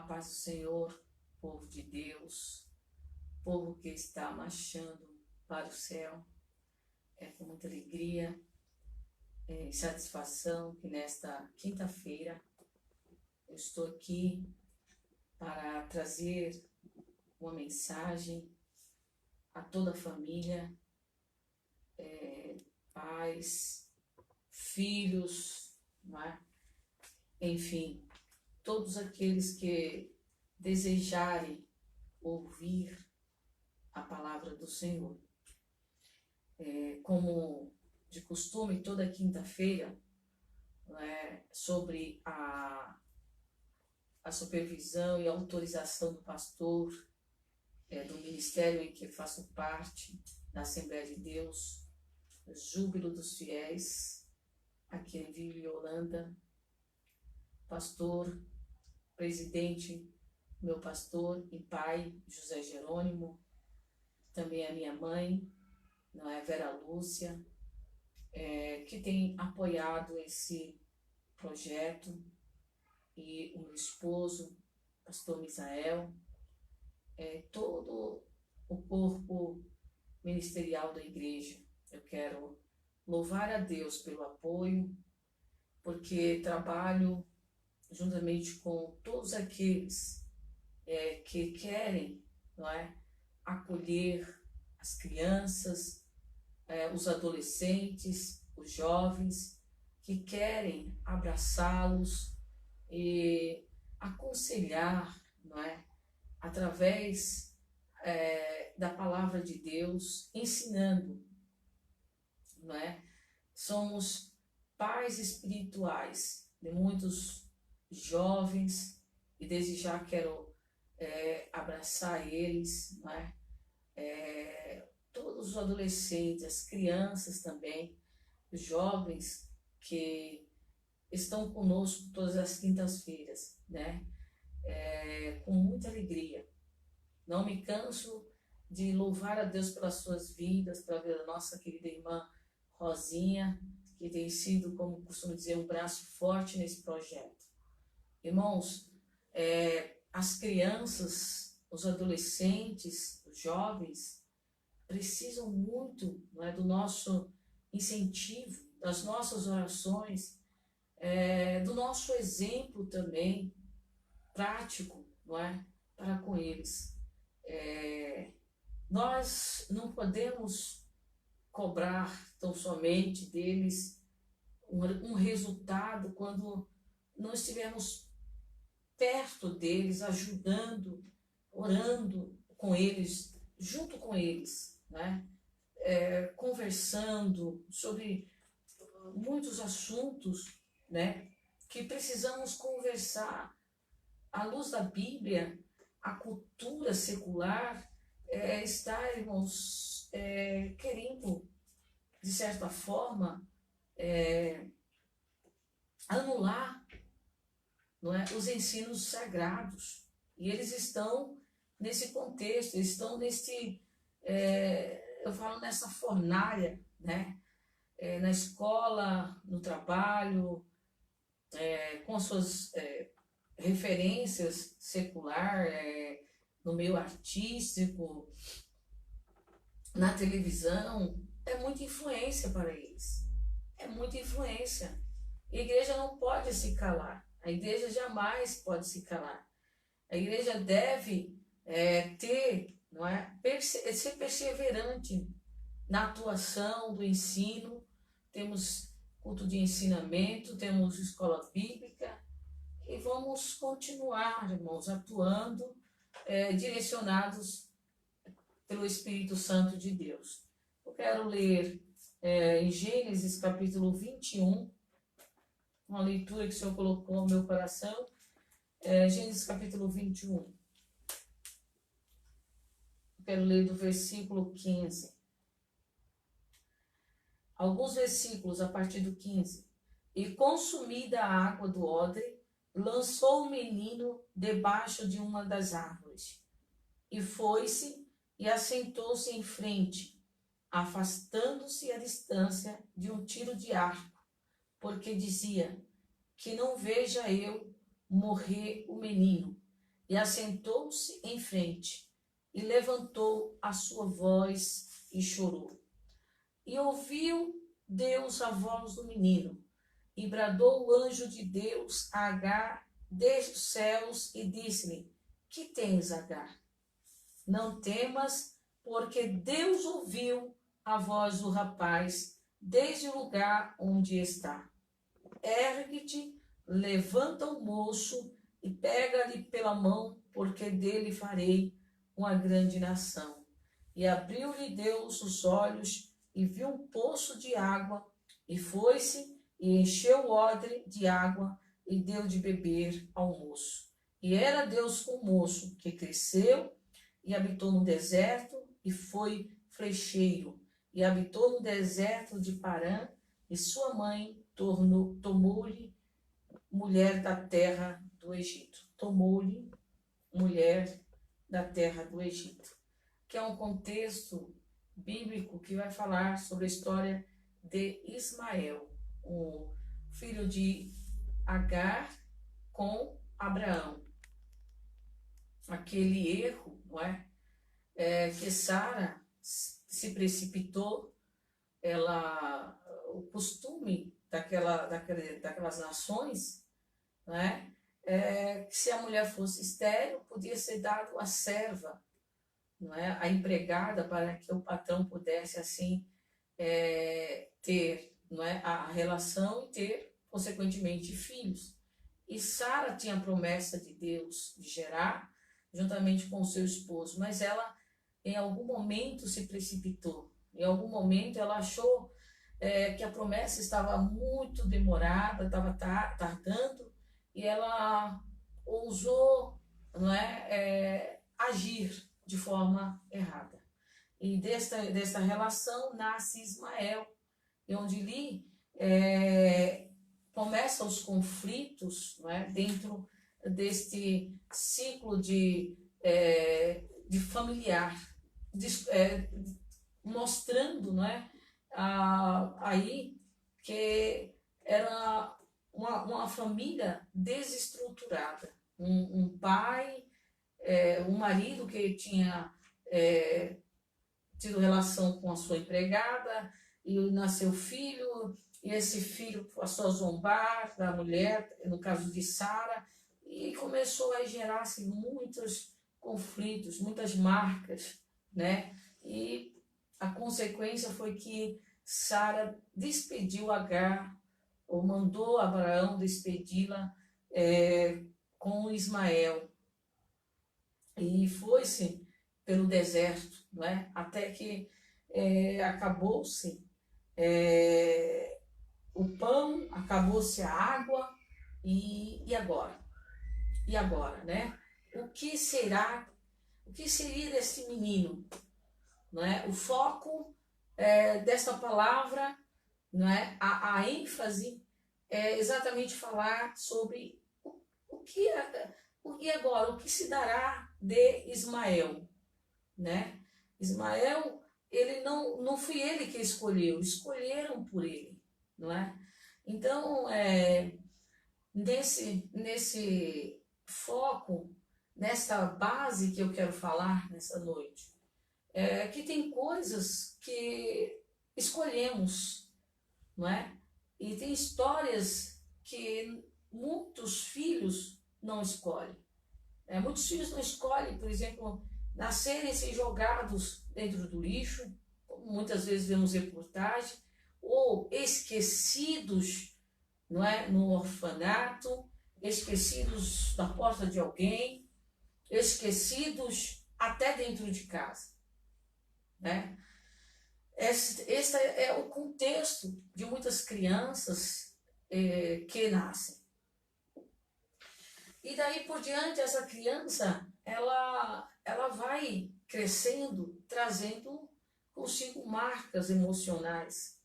paz do Senhor, povo de Deus, povo que está marchando para o céu. É com muita alegria e satisfação que nesta quinta-feira eu estou aqui para trazer uma mensagem a toda a família, pais, filhos, não é? Enfim, todos aqueles que desejarem ouvir a palavra do Senhor. Como de costume, toda quinta-feira, sobre a supervisão e autorização do pastor, do ministério em que faço parte, da Assembleia de Deus, Júbilo dos Fiéis, aqui em Vila e Holanda. Pastor, presidente, meu pastor e pai, José Jerônimo, também a minha mãe, não é, Vera Lúcia, que tem apoiado esse projeto, e o meu esposo, pastor Misael, todo o corpo ministerial da igreja. Eu quero louvar a Deus pelo apoio, porque trabalho juntamente com todos aqueles que querem, não é, acolher as crianças, os adolescentes, os jovens, que querem abraçá-los e aconselhar, não é, através da palavra de Deus, ensinando, não é? Somos pais espirituais de muitos jovens e desde já quero abraçar eles, não é? Todos os adolescentes, as crianças também, os jovens que estão conosco todas as quintas-feiras, né? Com muita alegria. Não me canso de louvar a Deus pelas suas vidas, pela nossa querida irmã Rosinha, que tem sido, como costumo dizer, um braço forte nesse projeto. Irmãos, as crianças, os adolescentes, os jovens, precisam muito, não é, do nosso incentivo, das nossas orações, do nosso exemplo também, prático, não é, para com eles. Nós não podemos cobrar tão somente deles um resultado quando não estivermos perto deles, ajudando, orando com eles, junto com eles, né? Conversando sobre muitos assuntos, né, que precisamos conversar à luz da Bíblia. A cultura secular está, irmãos, querendo, de certa forma, anular, não é, os ensinos sagrados. E eles estão nesse contexto, eles estão eu falo nessa fornalha, né? Na escola, no trabalho, com as suas referências secular, no meio artístico, na televisão. É muita influência para eles. É muita influência. E a igreja não pode se calar. A igreja jamais pode se calar. A igreja deve não é, ser perseverante na atuação do ensino. Temos culto de ensinamento, temos escola bíblica, e vamos continuar, irmãos, atuando, direcionados pelo Espírito Santo de Deus. Eu quero ler em Gênesis capítulo 21, uma leitura que o Senhor colocou no meu coração, Gênesis capítulo 21. Eu quero ler do versículo 15. Alguns versículos a partir do 15. E consumida a água do odre, lançou o menino debaixo de uma das árvores. E foi-se e assentou-se em frente, afastando-se a distância de um tiro de arco, porque dizia: que não veja eu morrer o menino. e assentou-se em frente, e levantou a sua voz e chorou. E ouviu Deus a voz do menino, e bradou o anjo de Deus a Agar desde os céus, e disse-lhe: Que tens, Agar? Não temas, porque Deus ouviu a voz do rapaz desde o lugar onde está. Ergue-te, levanta o moço e pega-lhe pela mão, porque dele farei uma grande nação. E abriu-lhe Deus os olhos e viu um poço de água, e foi-se e encheu o odre de água e deu de beber ao moço. E era Deus com o moço, que cresceu e habitou no deserto, e foi flecheiro, e habitou no deserto de Parã, e sua mãe tomou-lhe mulher da terra do Egito. Tomou-lhe mulher da terra do Egito. Que é um contexto bíblico que vai falar sobre a história de Ismael, o filho de Agar com Abraão. Aquele erro, não é? Que Sara se precipitou, o costume daquelas nações, né? Que se a mulher fosse estéril, podia ser dado a serva, não é? A empregada, para que o patrão pudesse assim ter, não é? A relação e ter, consequentemente, filhos. E Sara tinha a promessa de Deus de gerar juntamente com o seu esposo, mas ela em algum momento se precipitou, em algum momento ela achou que a promessa estava muito demorada, estava tardando, e ela ousou, não é, agir de forma errada. E desta relação nasce Ismael, e onde ali começam os conflitos, não é, dentro deste ciclo de familiar, mostrando, não é, aí que era uma família desestruturada, um pai, um marido que tinha tido relação com a sua empregada, e nasceu filho, e esse filho passou a zombar da mulher, no caso de Sara, e começou a gerar-se muitos conflitos, muitas marcas, né? E a consequência foi que Sara despediu Agar, ou mandou Abraão despedi-la com Ismael. E foi-se pelo deserto, não é? Até que acabou-se o pão, acabou-se a água, e agora? E agora, né? O que seria desse menino? Não é? O foco desta palavra, não é? A ênfase é exatamente falar sobre o que agora, o que se dará de Ismael, né? Ismael, ele não foi ele que escolheu, escolheram por ele, não é? Então, nesse foco, nessa base que eu quero falar nessa noite, que tem coisas que escolhemos, não é? E tem histórias que muitos filhos não escolhem. Muitos filhos não escolhem, por exemplo, nascerem e ser jogados dentro do lixo, como muitas vezes vemos reportagem, ou esquecidos, não é? No orfanato, esquecidos na porta de alguém, esquecidos até dentro de casa, né? Este é o contexto de muitas crianças que nascem. E daí por diante, essa criança, ela vai crescendo, trazendo consigo marcas emocionais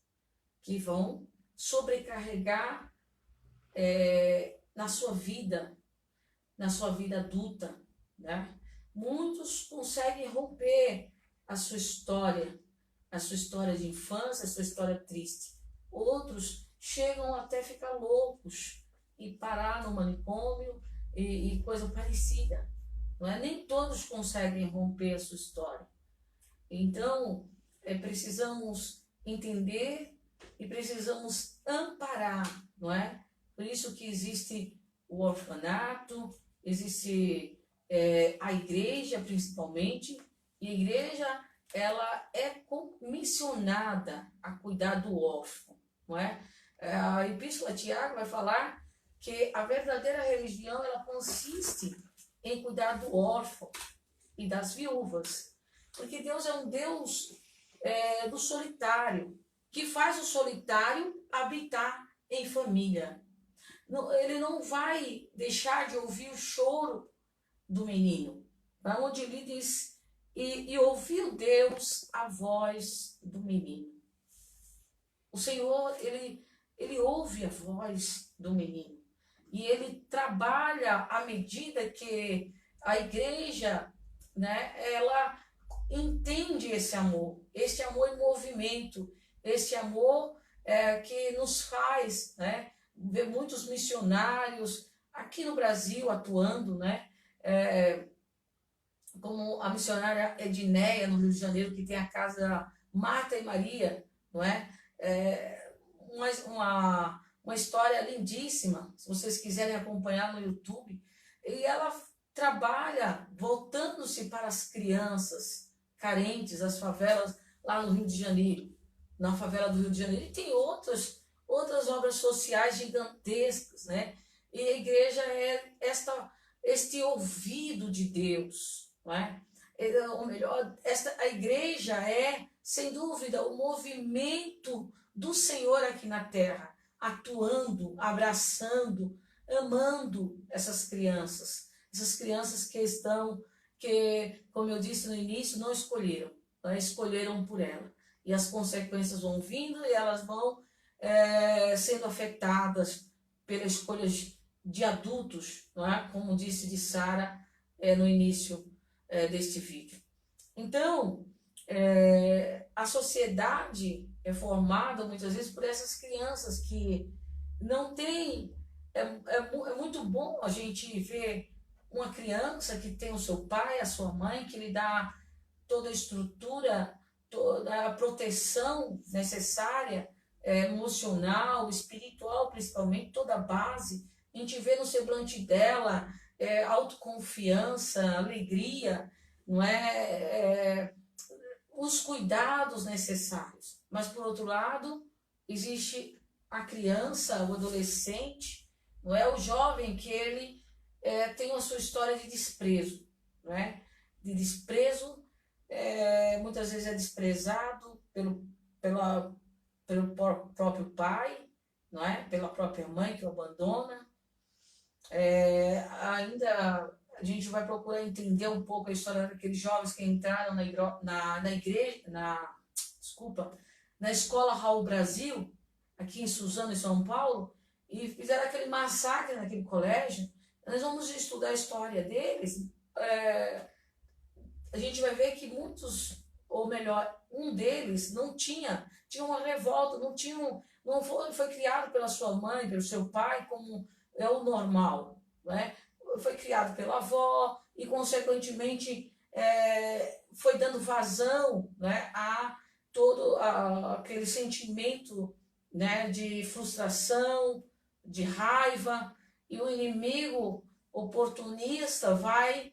que vão sobrecarregar na sua vida adulta, né? Muitos conseguem romper a sua história de infância, a sua história triste. Outros chegam até ficar loucos e parar no manicômio e coisa parecida, não é? Nem todos conseguem romper a sua história. Então, precisamos entender e precisamos amparar, não é? Por isso que existe o orfanato, existe a igreja principalmente, e a igreja ela é comissionada a cuidar do órfão, não é? A Epístola de Tiago vai falar que a verdadeira religião ela consiste em cuidar do órfão e das viúvas, porque Deus é um Deus do solitário, que faz o solitário habitar em família. Ele não vai deixar de ouvir o choro do menino, onde ele diz, e ouviu Deus a voz do menino. O Senhor, ele ouve a voz do menino, e ele trabalha à medida que a igreja, né, ela entende esse amor em movimento, esse amor que nos faz, né, ver muitos missionários aqui no Brasil atuando, né, como a missionária Edneia no Rio de Janeiro, que tem a casa Marta e Maria, não é? Uma história lindíssima, se vocês quiserem acompanhar no YouTube, e ela trabalha voltando-se para as crianças carentes, as favelas lá no Rio de Janeiro, na favela do Rio de Janeiro, e tem outras obras sociais gigantescas, né? E a igreja é este ouvido de Deus, não é? Ou melhor, a igreja é, sem dúvida, o movimento do Senhor aqui na terra, atuando, abraçando, amando essas crianças que, como eu disse no início, não escolheram, escolheram por ela. E as consequências vão vindo e elas vão sendo afetadas pelas escolhas de adultos, não é? Como disse de Sara no início deste vídeo. Então, a sociedade é formada muitas vezes por essas crianças que não têm. É muito bom a gente ver uma criança que tem o seu pai, a sua mãe, que lhe dá toda a estrutura, toda a proteção necessária, emocional, espiritual, principalmente, toda a base. A gente vê no semblante dela autoconfiança, alegria, não é? Os cuidados necessários. Mas, por outro lado, existe a criança, o adolescente, não é? O jovem que ele tem a sua história de desprezo, não é? De desprezo, muitas vezes é desprezado pelo próprio pai, não é? Pela própria mãe que o abandona. Ainda a gente vai procurar entender um pouco a história daqueles jovens que entraram na escola Raul Brasil, aqui em Suzano, em São Paulo, e fizeram aquele massacre naquele colégio. Nós vamos estudar a história deles, a gente vai ver que muitos, ou melhor, um deles tinha uma revolta, não foi criado pela sua mãe, pelo seu pai, como é o normal, né? Foi criado pela avó e, consequentemente, foi dando vazão, né, a todo aquele sentimento, né, de frustração, de raiva, e o inimigo oportunista vai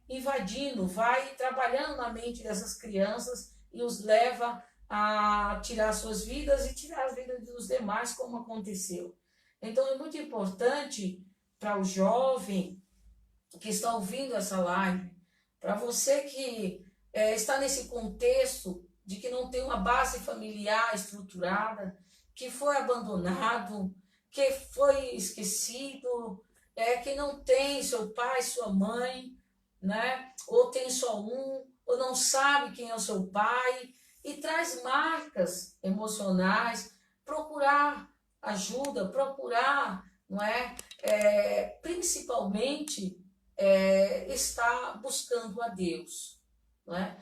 invadindo, vai trabalhando na mente dessas crianças e os leva a tirar suas vidas e tirar as vidas dos demais, como aconteceu. Então, é muito importante para o jovem que está ouvindo essa live, para você que está nesse contexto de que não tem uma base familiar estruturada, que foi abandonado, que foi esquecido, que não tem seu pai, sua mãe, né? Ou tem só um, ou não sabe quem é o seu pai, e traz marcas emocionais, procurar ajuda, procurar, não é? Principalmente estar buscando a Deus, não é?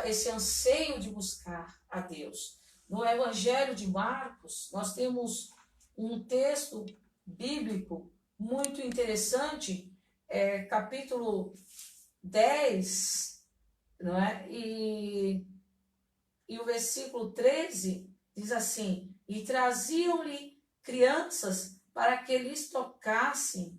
Esse anseio de buscar a Deus. No Evangelho de Marcos, nós temos um texto bíblico muito interessante, capítulo 10, não é? E o versículo 13 diz assim: e traziam-lhe crianças para que lhes tocassem,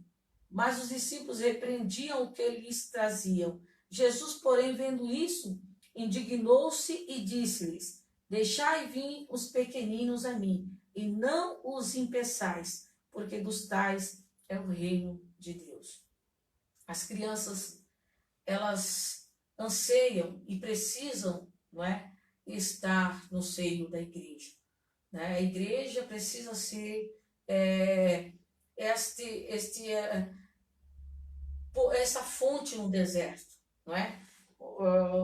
mas os discípulos repreendiam o que lhes traziam. Jesus, porém, vendo isso, indignou-se e disse-lhes: deixai vir os pequeninos a mim, e não os impeçais, porque dos tais é o reino de Deus. As crianças, elas anseiam e precisam, não é, estar no seio da igreja, né? A igreja precisa ser essa fonte no deserto, não é?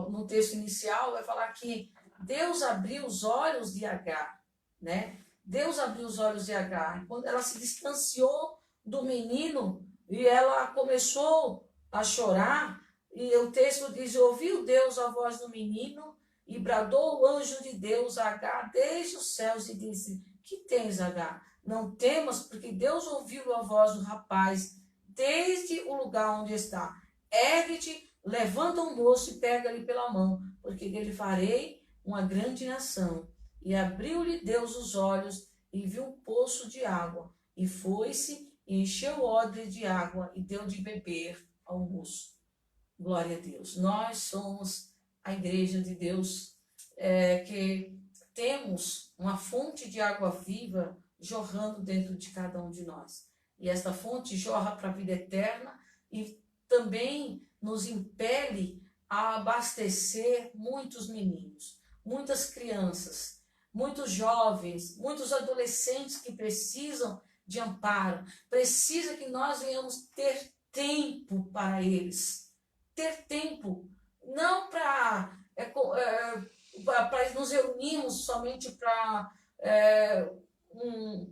No texto inicial vai falar que Deus abriu os olhos de Agar, né? Deus abriu os olhos de Agar. Quando ela se distanciou do menino e ela começou a chorar, e o texto diz: ouviu Deus a voz do menino e bradou o anjo de Deus a Agar desde os céus e disse: que tens, Agar? Não temas, porque Deus ouviu a voz do rapaz desde o lugar onde está. Ergue-te, levanta um moço e pega-lhe pela mão, porque dele farei uma grande nação. E abriu-lhe Deus os olhos e viu um poço de água. E foi-se e encheu o odre de água e deu de beber ao moço. Glória a Deus. Nós somos a igreja de Deus, que temos uma fonte de água viva jorrando dentro de cada um de nós. E esta fonte jorra para a vida eterna e também nos impele a abastecer muitos meninos, muitas crianças, muitos jovens, muitos adolescentes que precisam de amparo. Precisa que nós venhamos ter tempo para eles. Ter tempo, não para nos reunirmos somente para um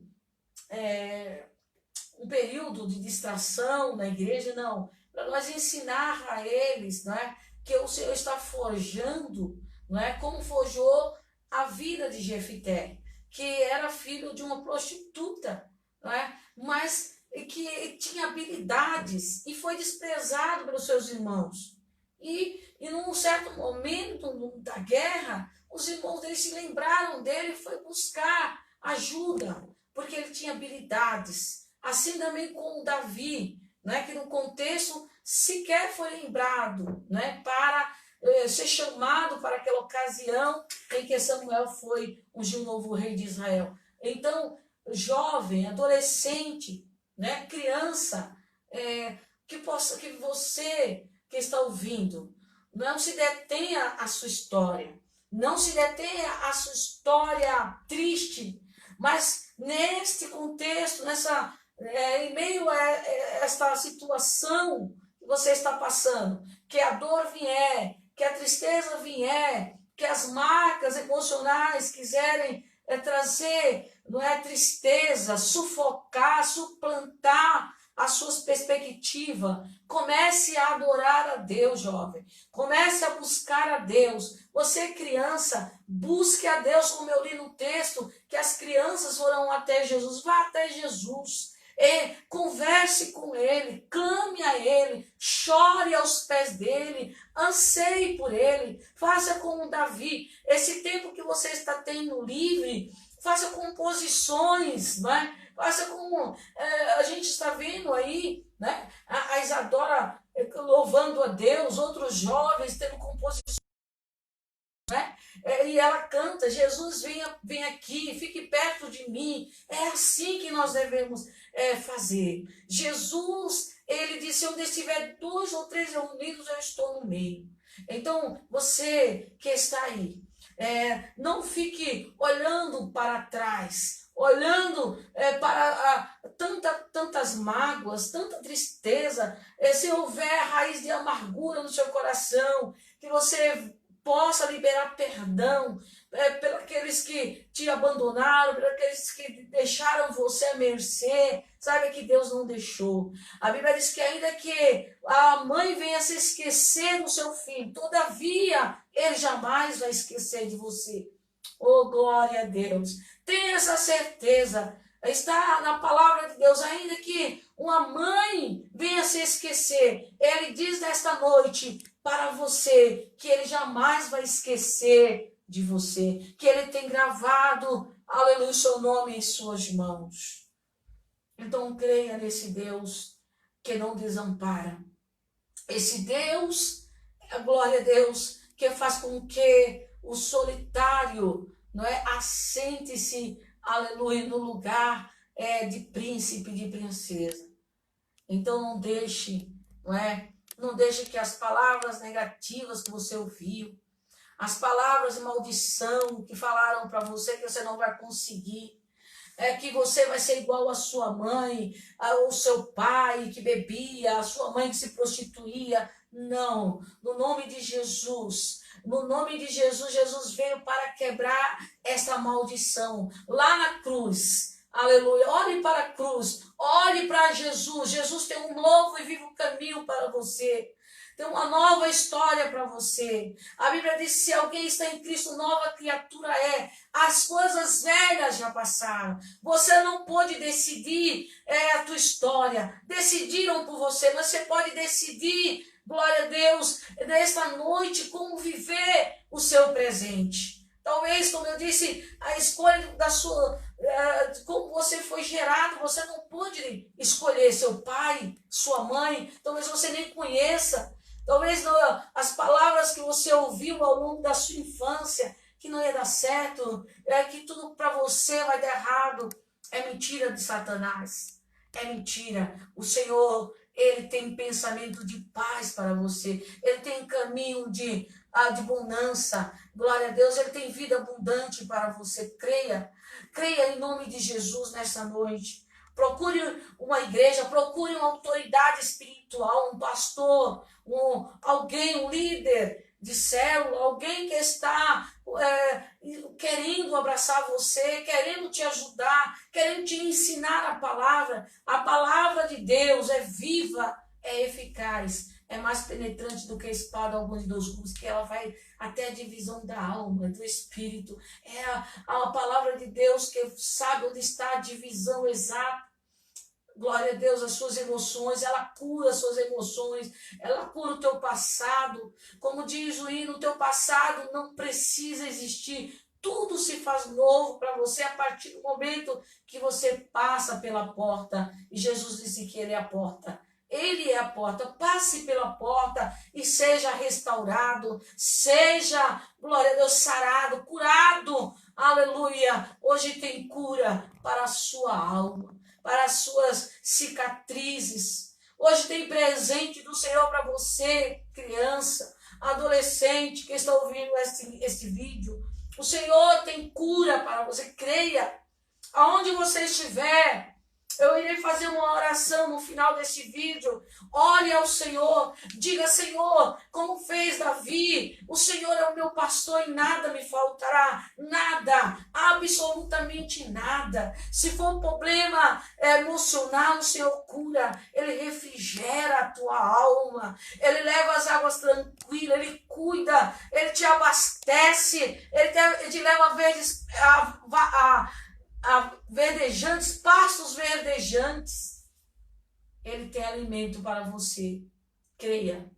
período de distração na igreja, não. Para nós ensinar a eles, não é, que o Senhor está forjando, não é, como forjou a vida de Jefité, que era filho de uma prostituta, não é, mas que tinha habilidades e foi desprezado pelos seus irmãos. E num certo momento da guerra, os irmãos dele se lembraram dele e foi buscar ajuda, porque ele tinha habilidades. Assim também com Davi, né, que no contexto sequer foi lembrado, né, para ser chamado para aquela ocasião em que Samuel foi ungir o novo rei de Israel. Então, jovem, adolescente, né, criança, que você que está ouvindo, não se detenha a sua história, não se detenha a sua história triste, mas neste contexto, em meio a esta situação que você está passando, que a dor vier, que a tristeza vier, que as marcas emocionais quiserem trazer, não é, tristeza, sufocar, suplantar as suas perspectivas. Comece a adorar a Deus, jovem. Comece a buscar a Deus. Você, criança, busque a Deus, como eu li no texto, que as crianças foram até Jesus. Vá até Jesus. Converse com Ele, clame a Ele, chore aos pés dEle, anseie por Ele, faça como Davi. Esse tempo que você está tendo livre, faça composições, né? Faça como a gente está vendo aí, né? A Isadora louvando a Deus, outros jovens tendo composições, né? E ela canta: Jesus, vem aqui, fique perto de mim. É assim que nós devemos fazer. Jesus, ele disse: onde estiver 2 ou 3 reunidos, eu estou no meio. Então, você que está aí, não fique olhando para trás, olhando para tantas mágoas, tanta tristeza. Se houver raiz de amargura no seu coração, que você possa liberar perdão pelos aqueles que te abandonaram, pelos aqueles que deixaram você à mercê. Sabe que Deus não deixou. A Bíblia diz que ainda que a mãe venha se esquecer do seu filho, todavia Ele jamais vai esquecer de você. Oh, glória a Deus. Tenha essa certeza. Está na palavra de Deus, ainda que uma mãe venha venha se esquecer. Ele diz nesta noite para você que ele jamais vai esquecer de você, que ele tem gravado, aleluia, o seu nome em suas mãos. Então creia nesse Deus que não desampara. Esse Deus, a glória a Deus, que faz com que o solitário, não é, assente-se, aleluia, no lugar de príncipe, de princesa. Então não deixe, não é? Não deixe que as palavras negativas que você ouviu, as palavras de maldição que falaram para você que você não vai conseguir, que você vai ser igual à sua mãe, ao seu pai que bebia, a sua mãe que se prostituía. Não, no nome de Jesus, no nome de Jesus, Jesus veio para quebrar essa maldição lá na cruz. Aleluia, olhe para a cruz, olhe para Jesus. Jesus tem um novo e vivo caminho para você. Tem uma nova história para você. A Bíblia diz que se alguém está em Cristo, nova criatura é. As coisas velhas já passaram. Você não pode decidir a tua história. Decidiram por você, mas você pode decidir, glória a Deus, nesta noite, como viver o seu presente. Talvez, como eu disse, a escolha da sua, como você foi gerado, você não pode escolher seu pai, sua mãe, talvez você nem conheça. Talvez as palavras que você ouviu ao longo da sua infância, que não ia dar certo, que tudo para você vai dar errado, é mentira de Satanás. É mentira. O Senhor, ele tem pensamento de paz para você. Ele tem caminho de bonança. Glória a Deus, ele tem vida abundante para você. Creia. Creia em nome de Jesus nessa noite. Procure uma igreja, procure uma autoridade espiritual, um pastor, alguém, um líder de célula, alguém que está querendo abraçar você, querendo te ajudar, querendo te ensinar a palavra. A palavra de Deus é viva, é eficaz, é mais penetrante do que a espada alguns de 2 gumes, que ela vai até a divisão da alma, do espírito. É a palavra de Deus que sabe onde está a divisão exata. Glória a Deus, as suas emoções, ela cura as suas emoções, ela cura o teu passado. Como diz o hino, o teu passado não precisa existir. Tudo se faz novo para você a partir do momento que você passa pela porta. E Jesus disse que ele é a porta. Ele é a porta. Passe pela porta e seja restaurado, seja, glória a Deus, sarado, curado. Aleluia. Hoje tem cura para a sua alma, para as suas cicatrizes. Hoje tem presente do Senhor para você, criança, adolescente que está ouvindo este vídeo. O Senhor tem cura para você. Creia. Aonde você estiver, eu irei fazer uma oração no final desse vídeo. Olhe ao Senhor, diga: Senhor, como fez Davi, o Senhor é o meu pastor e nada me faltará, nada, absolutamente nada. Se for um problema emocional, o Senhor cura, Ele refrigera a tua alma, Ele leva as águas tranquilas, Ele cuida, Ele te abastece, Ele te leva a verdejantes, pastos verdejantes. Ele tem alimento para você. Creia.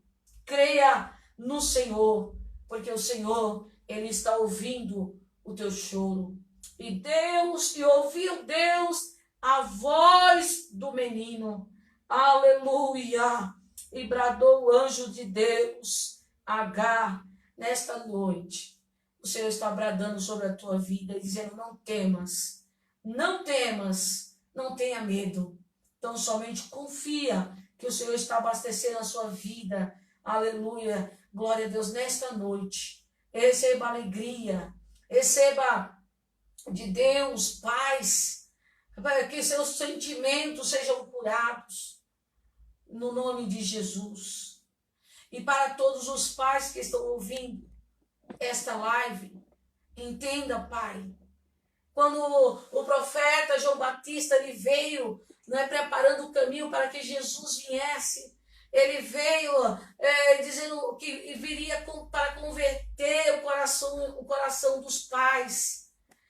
Creia no Senhor, porque o Senhor, Ele está ouvindo o teu choro. E Deus, e ouviu Deus a voz do menino. Aleluia! E bradou o anjo de Deus, Agar, nesta noite. O Senhor está bradando sobre a tua vida, dizendo: não temas. Não temas, não tenha medo. Então somente confia que o Senhor está abastecendo a sua vida. Aleluia, glória a Deus, nesta noite. Receba alegria, receba de Deus paz, que seus sentimentos sejam curados, no nome de Jesus. E para todos os pais que estão ouvindo esta live, entenda, Pai, quando o profeta João Batista ele veio, preparando o caminho para que Jesus viesse, ele veio dizendo que viria para converter o coração dos pais.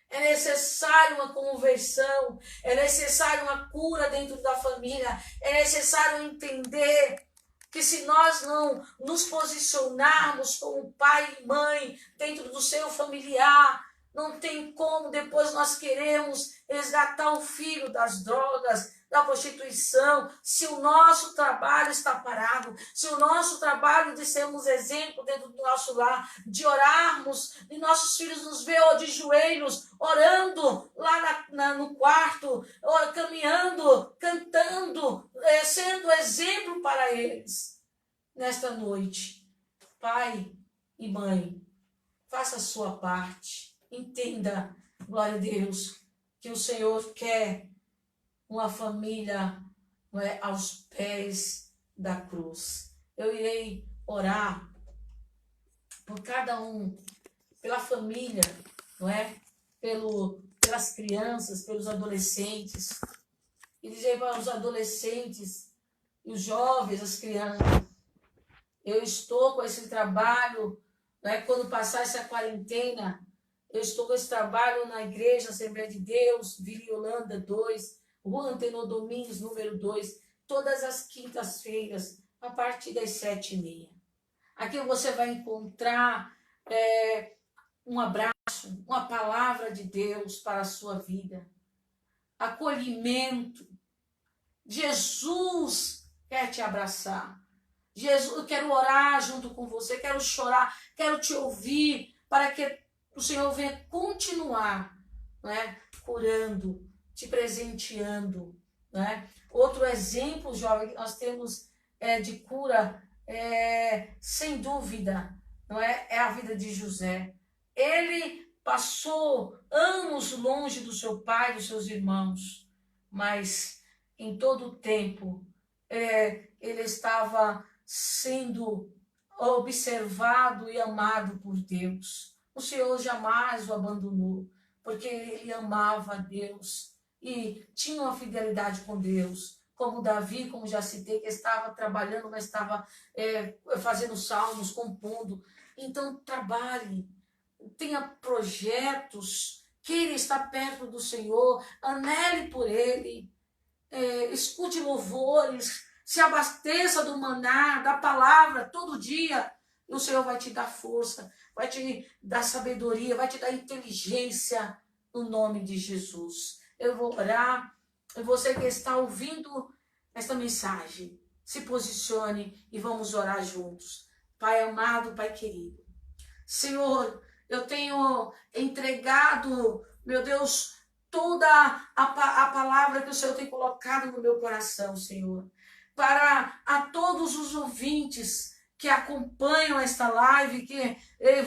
É necessário uma conversão, é necessário uma cura dentro da família, é necessário entender que se nós não nos posicionarmos como pai e mãe dentro do seio familiar, não tem como depois nós queremos resgatar o filho das drogas, da prostituição, se o nosso trabalho está parado, se o nosso trabalho de sermos exemplo dentro do nosso lar, de orarmos, e nossos filhos nos veem de joelhos, orando lá no quarto, caminhando, cantando, sendo exemplo para eles. Nesta noite, pai e mãe, faça a sua parte, entenda, glória a Deus, que o Senhor quer uma família, não é, aos pés da cruz. Eu irei orar por cada um, pela família, não é? Pelas crianças, pelos adolescentes. E dizer para os adolescentes, os jovens, as crianças, eu estou com esse trabalho, não é? Quando passar essa quarentena, eu estou com esse trabalho na Igreja Assembleia de Deus, Vila Yolanda 2, Rua Antenor Domingos, número 2, todas as quintas-feiras, a partir das 7h30. Aqui você vai encontrar um abraço, uma palavra de Deus para a sua vida, acolhimento. Jesus quer te abraçar. Jesus, eu quero orar junto com você, quero chorar, quero te ouvir, para que o Senhor venha continuar, né, curando, te presenteando. Né? Outro exemplo, jovem, que nós temos de cura, sem dúvida, não é a vida de José. Ele passou anos longe do seu pai, dos seus irmãos, mas em todo o tempo ele estava sendo observado e amado por Deus. O Senhor jamais o abandonou, porque ele amava a Deus e tinha uma fidelidade com Deus, como Davi, como já citei, que estava trabalhando, mas estava fazendo salmos, compondo. Então, trabalhe, tenha projetos, queira estar perto do Senhor, anele por Ele, escute louvores, se abasteça do maná, da palavra, todo dia. E o Senhor vai te dar força, vai te dar sabedoria, vai te dar inteligência, no nome de Jesus. Eu vou orar, e você que está ouvindo esta mensagem, se posicione e vamos orar juntos. Pai amado, Pai querido, Senhor, eu tenho entregado, meu Deus, toda a palavra que o Senhor tem colocado no meu coração, Senhor, para a todos os ouvintes que acompanham esta live, que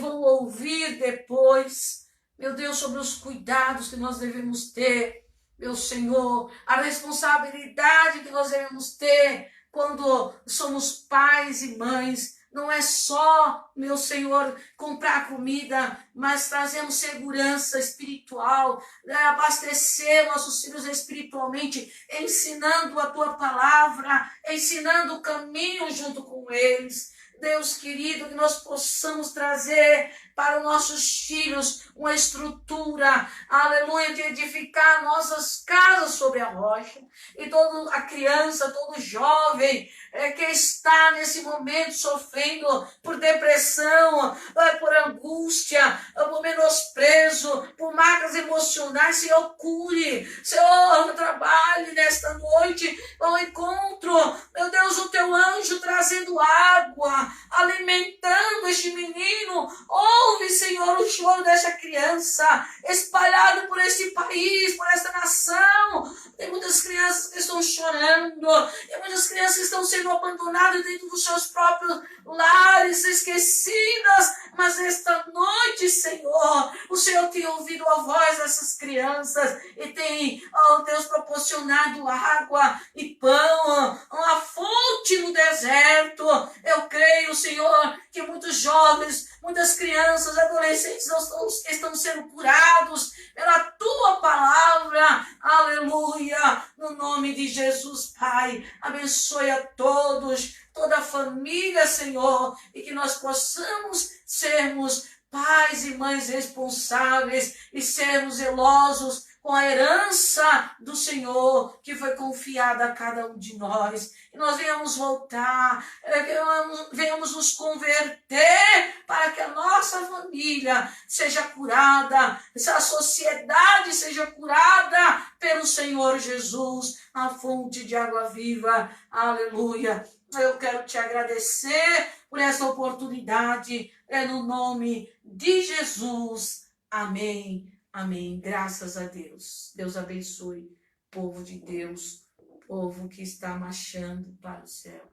vão ouvir depois, meu Deus, sobre os cuidados que nós devemos ter, meu Senhor, a responsabilidade que nós devemos ter quando somos pais e mães. Não é só, meu Senhor, comprar comida, mas trazemos segurança espiritual, abastecer nossos filhos espiritualmente, ensinando a Tua palavra, ensinando o caminho junto com eles. Deus querido, que nós possamos trazer para os nossos filhos uma estrutura, aleluia, de edificar nossas casas sobre a rocha. E toda a criança, todo jovem que está nesse momento sofrendo por depressão, por angústia, por menosprezo, por marcas emocionais, Senhor, cure. Senhor, trabalhe nesta noite ao encontro, meu Deus, o Teu anjo trazendo água, alimentando este menino. Ouve, Senhor, o choro desta criança, espalhado por este país, por esta nação. Tem muitas crianças que estão chorando, tem muitas crianças que estão sendo abandonadas dentro dos seus próprios lares, esquecidas. Mas esta noite, Senhor, o Senhor tem ouvido a voz dessas crianças e tem, ó Deus, proporcionado água e pão, uma fonte no deserto. Eu creio, Senhor, que muitos jovens, muitas crianças, adolescentes estão sendo curados pela Tua palavra. Aleluia! No nome de Jesus, Pai, abençoe a todos, toda a família, Senhor, e que nós possamos sermos pais e mães responsáveis e sermos zelosos com a herança do Senhor que foi confiada a cada um de nós. E nós venhamos voltar, venhamos nos converter para que a nossa família seja curada, a sociedade seja curada pelo Senhor Jesus, a fonte de água viva. Aleluia. Eu quero te agradecer por essa oportunidade, no nome de Jesus. Amém. Amém. Graças a Deus. Deus abençoe, povo de Deus, povo que está marchando para o céu.